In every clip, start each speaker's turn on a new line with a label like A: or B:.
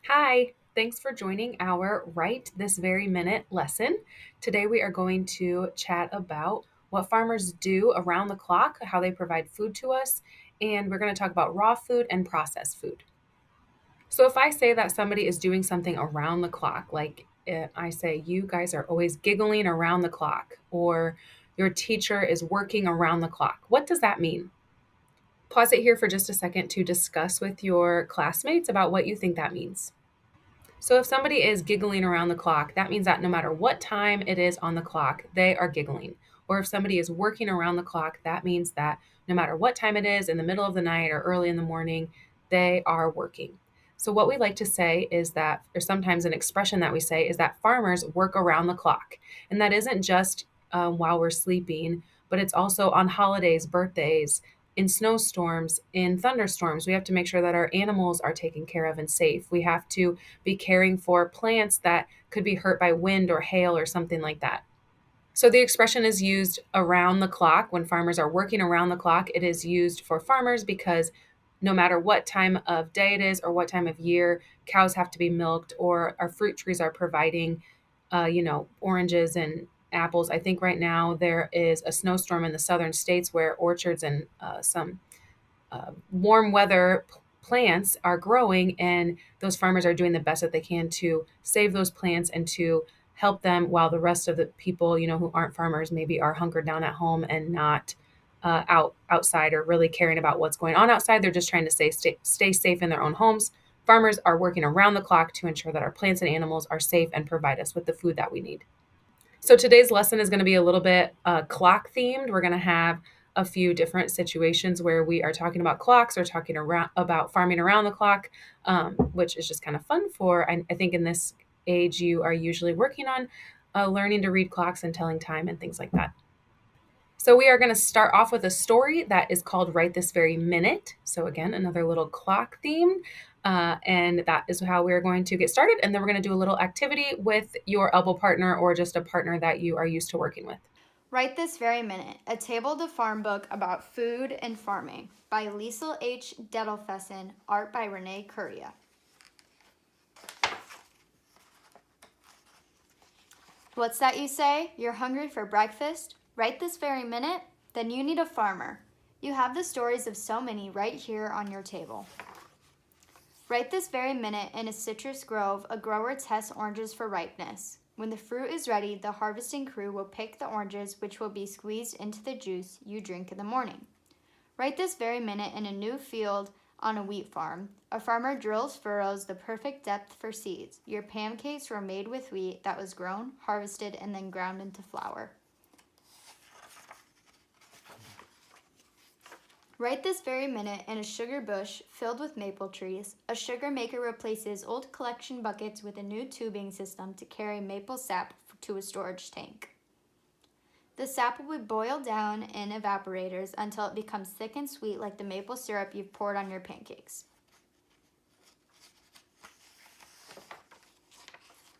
A: Hi, thanks for joining our Right This Very Minute lesson. Today we are going to chat about what farmers do around the clock, how they provide food to us, and we're going to talk about raw food and processed food. So if I say that somebody is doing something around the clock, like I say, you guys are always giggling around the clock, or your teacher is working around the clock, what does that mean? Pause it here for just a second to discuss with your classmates about what you think that means. So if somebody is giggling around the clock, that means that no matter what time it is on the clock, they are giggling. Or if somebody is working around the clock, that means that no matter what time it is in the middle of the night or early in the morning, they are working. So what we like to say is that, or sometimes an expression that we say is that farmers work around the clock. And that isn't just while we're sleeping, but it's also on holidays, birthdays, in snowstorms, in thunderstorms. We have to make sure that our animals are taken care of and safe. We have to be caring for plants that could be hurt by wind or hail or something like that. So the expression is used around the clock when farmers are working around the clock. It is used for farmers because no matter what time of day it is or what time of year, cows have to be milked or our fruit trees are providing, oranges and apples. I think right now there is a snowstorm in the southern states where orchards and some warm weather plants are growing, and those farmers are doing the best that they can to save those plants and to help them while the rest of the people, who aren't farmers, maybe are hunkered down at home and not outside or really caring about what's going on outside. They're just trying to stay safe in their own homes. Farmers are working around the clock to ensure that our plants and animals are safe and provide us with the food that we need. So today's lesson is going to be a little bit clock themed. We're going to have a few different situations where we are talking about clocks or talking about farming around the clock, which is just kind of fun for. I think in this age, you are usually working on learning to read clocks and telling time and things like that. So we are going to start off with a story that is called Right This Very Minute. So again, another little clock theme. And that is how we're going to get started. And then we're going to do a little activity with your elbow partner or just a partner that you are used to working with.
B: Right This Very Minute, a Table to Farm book about food and farming by Liesl H. Dettelfessen, art by Renee Curia. What's that you say? You're hungry for breakfast? Right this very minute? Then you need a farmer. You have the stories of so many right here on your table. Right this very minute, in a citrus grove, a grower tests oranges for ripeness. When the fruit is ready, the harvesting crew will pick the oranges, which will be squeezed into the juice you drink in the morning. Right this very minute, in a new field on a wheat farm, a farmer drills furrows the perfect depth for seeds. Your pancakes were made with wheat that was grown, harvested, and then ground into flour. Right this very minute, in a sugar bush filled with maple trees, a sugar maker replaces old collection buckets with a new tubing system to carry maple sap to a storage tank. The sap will be boiled down in evaporators until it becomes thick and sweet like the maple syrup you've poured on your pancakes.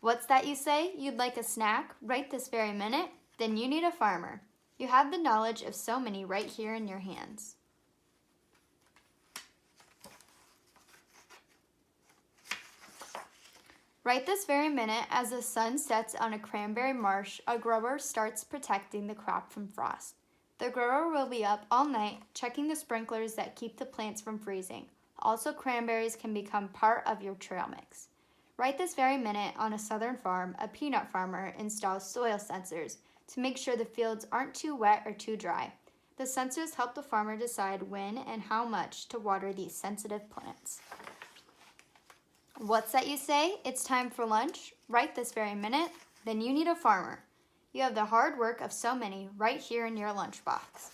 B: What's that you say? You'd like a snack right this very minute? Then you need a farmer. You have the knowledge of so many right here in your hands. Right this very minute, as the sun sets on a cranberry marsh, a grower starts protecting the crop from frost. The grower will be up all night checking the sprinklers that keep the plants from freezing. Also, cranberries can become part of your trail mix. Right this very minute, on a southern farm, a peanut farmer installs soil sensors to make sure the fields aren't too wet or too dry. The sensors help the farmer decide when and how much to water these sensitive plants. What's that you say? It's time for lunch? Right this very minute? Then you need a farmer. You have the hard work of so many right here in your lunchbox.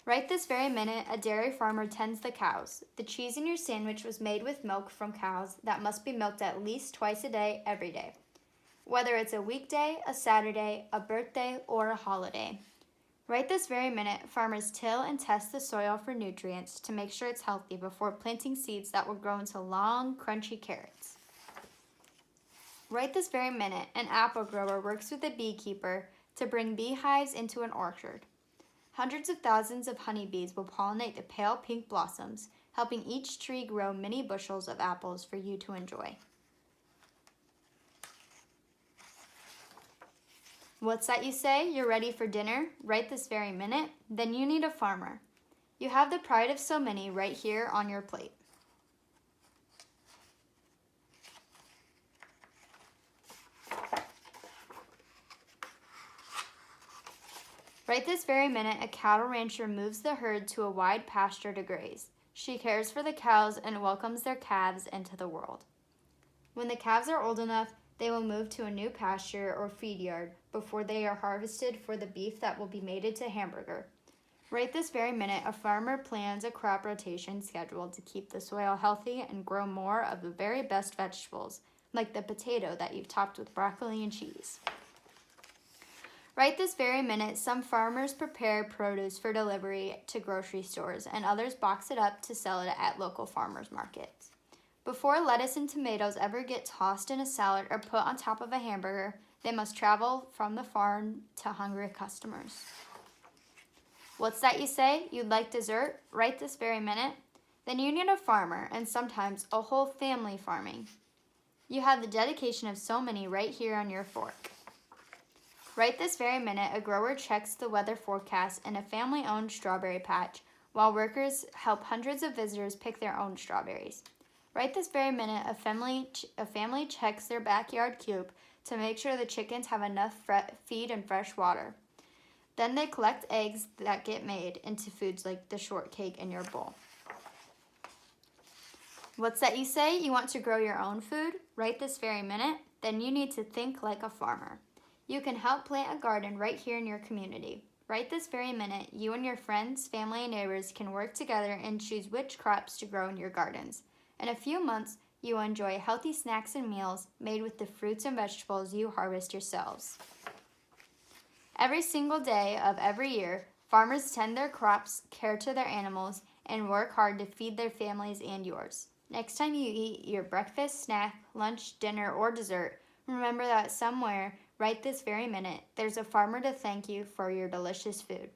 B: Right this very minute, a dairy farmer tends the cows. The cheese in your sandwich was made with milk from cows that must be milked at least twice a day, every day. Whether it's a weekday, a Saturday, a birthday, or a holiday. Right this very minute, farmers till and test the soil for nutrients to make sure it's healthy before planting seeds that will grow into long, crunchy carrots. Right this very minute, an apple grower works with a beekeeper to bring beehives into an orchard. Hundreds of thousands of honeybees will pollinate the pale pink blossoms, helping each tree grow many bushels of apples for you to enjoy. What's that you say? You're ready for dinner right this very minute? Then you need a farmer. You have the pride of so many right here on your plate. Right this very minute, a cattle rancher moves the herd to a wide pasture to graze. She cares for the cows and welcomes their calves into the world. When the calves are old enough, they will move to a new pasture or feed yard before they are harvested for the beef that will be made into hamburger. Right this very minute, a farmer plans a crop rotation schedule to keep the soil healthy and grow more of the very best vegetables, like the potato that you've topped with broccoli and cheese. Right this very minute, some farmers prepare produce for delivery to grocery stores and others box it up to sell it at local farmers markets. Before lettuce and tomatoes ever get tossed in a salad or put on top of a hamburger, they must travel from the farm to hungry customers. What's that you say? You'd like dessert right this very minute? Then you need a farmer and sometimes a whole family farming. You have the dedication of so many right here on your fork. Right this very minute, a grower checks the weather forecast in a family-owned strawberry patch while workers help hundreds of visitors pick their own strawberries. Right this very minute, a family checks their backyard coop to make sure the chickens have enough feed and fresh water. Then they collect eggs that get made into foods like the shortcake in your bowl. What's that you say? You want to grow your own food right this very minute? Then you need to think like a farmer. You can help plant a garden right here in your community. Right this very minute, you and your friends, family, and neighbors can work together and choose which crops to grow in your gardens. In a few months, you will enjoy healthy snacks and meals made with the fruits and vegetables you harvest yourselves. Every single day of every year, farmers tend their crops, care to their animals, and work hard to feed their families and yours. Next time you eat your breakfast, snack, lunch, dinner, or dessert, remember that somewhere, right this very minute, there's a farmer to thank you for your delicious food.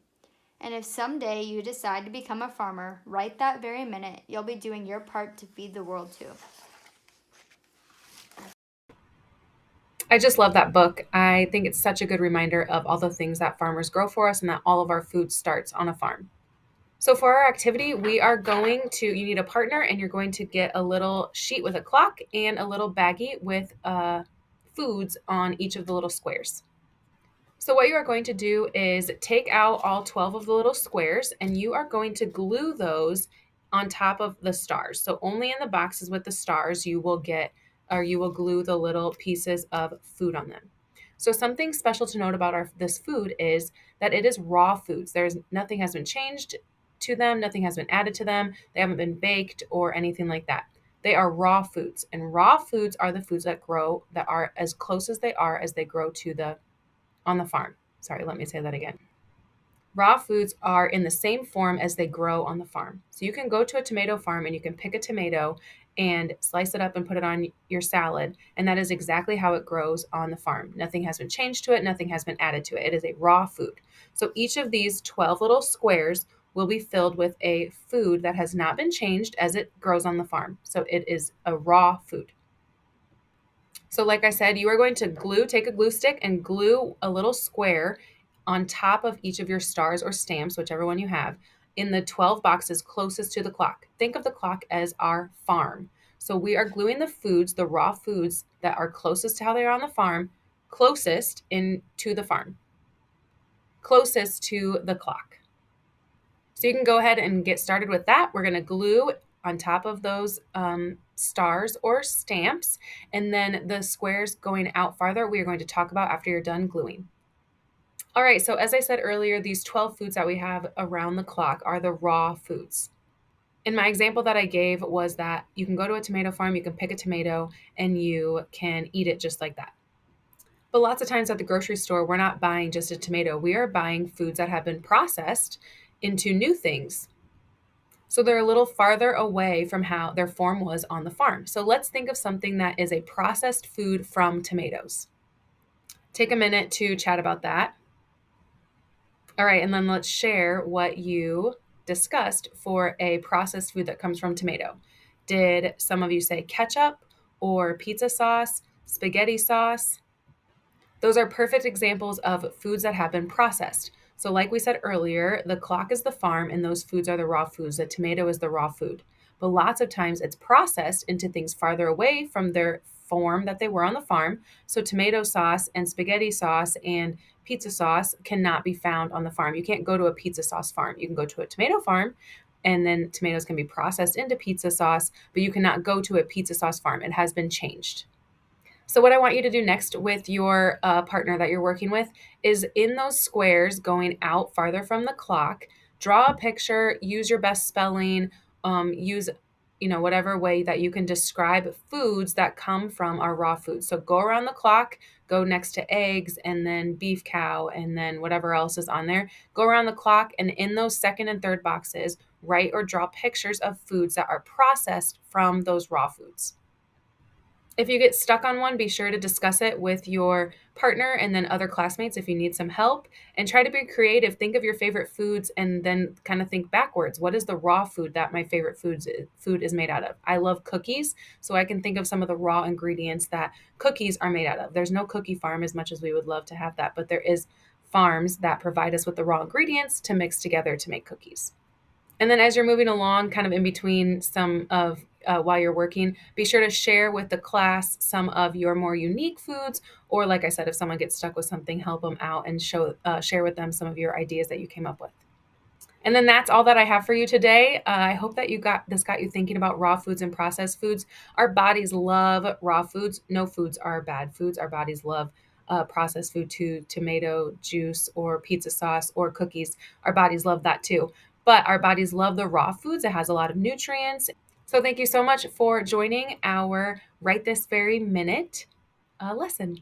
B: And if someday you decide to become a farmer, right that very minute, you'll be doing your part to feed the world too.
A: I just love that book. I think it's such a good reminder of all the things that farmers grow for us and that all of our food starts on a farm. So for our activity, you need a partner and you're going to get a little sheet with a clock and a little baggie with foods on each of the little squares. So what you are going to do is take out all 12 of the little squares and you are going to glue those on top of the stars. So only in the boxes with the stars you will glue the little pieces of food on them. So something special to note about this food is that it is raw foods. Nothing has been changed to them, nothing has been added to them. They haven't been baked or anything like that. They are raw foods, and raw foods are the foods that are as close as they grow on the farm. Sorry, let me say that again. Raw foods are in the same form as they grow on the farm. So you can go to a tomato farm and you can pick a tomato and slice it up and put it on your salad. And that is exactly how it grows on the farm. Nothing has been changed to it. Nothing has been added to it. It is a raw food. So each of these 12 little squares will be filled with a food that has not been changed as it grows on the farm. So it is a raw food. So like I said, you are going to take a glue stick and glue a little square on top of each of your stars or stamps, whichever one you have, in the 12 boxes closest to the clock. Think of the clock as our farm. So we are gluing the raw foods that are closest to how they are on the farm, closest to the farm, closest to the clock. So you can go ahead and get started with that. We're going to glue on top of those stars or stamps, and then the squares going out farther, we are going to talk about after you're done gluing. All right, so as I said earlier, these 12 foods that we have around the clock are the raw foods. In my example that I gave was that you can go to a tomato farm, you can pick a tomato, and you can eat it just like that. But lots of times at the grocery store, we're not buying just a tomato. We are buying foods that have been processed into new things. So they're a little farther away from how their form was on the farm. So let's think of something that is a processed food from tomatoes. Take a minute to chat about that. All right, and then let's share what you discussed for a processed food that comes from tomato? Did some of you say ketchup or pizza sauce, spaghetti sauce? Those are perfect examples of foods that have been processed. So, like we said earlier, the clock is the farm and those foods are the raw foods. The tomato is the raw food. But lots of times it's processed into things farther away from their form that they were on the farm. So, tomato sauce and spaghetti sauce and pizza sauce cannot be found on the farm. You can't go to a pizza sauce farm. You can go to a tomato farm and then tomatoes can be processed into pizza sauce, but you cannot go to a pizza sauce farm. It has been changed. So, what I want you to do next with your partner that you're working with is in those squares going out farther from the clock, draw a picture, use your best spelling, use whatever way that you can describe foods that come from our raw foods. So go around the clock, go next to eggs and then beef cow and then whatever else is on there. Go around the clock and in those second and third boxes, write or draw pictures of foods that are processed from those raw foods. If you get stuck on one, be sure to discuss it with your partner and then other classmates if you need some help. And try to be creative. Think of your favorite foods and then kind of think backwards. What is the raw food that my favorite food is made out of? I love cookies, so I can think of some of the raw ingredients that cookies are made out of. There's no cookie farm as much as we would love to have that, but there is farms that provide us with the raw ingredients to mix together to make cookies. And then as you're moving along, kind of in between some of while you're working, be sure to share with the class some of your more unique foods. Or, like I said, if someone gets stuck with something, help them out and share with them some of your ideas that you came up with. And then that's all that I have for you today. I hope that got you thinking about raw foods and processed foods. Our bodies love raw foods. No foods are bad foods. Our bodies love processed food too, tomato juice or pizza sauce or cookies. Our bodies love that too. But our bodies love the raw foods. It has a lot of nutrients. So thank you so much for joining our Right This Very Minute lesson.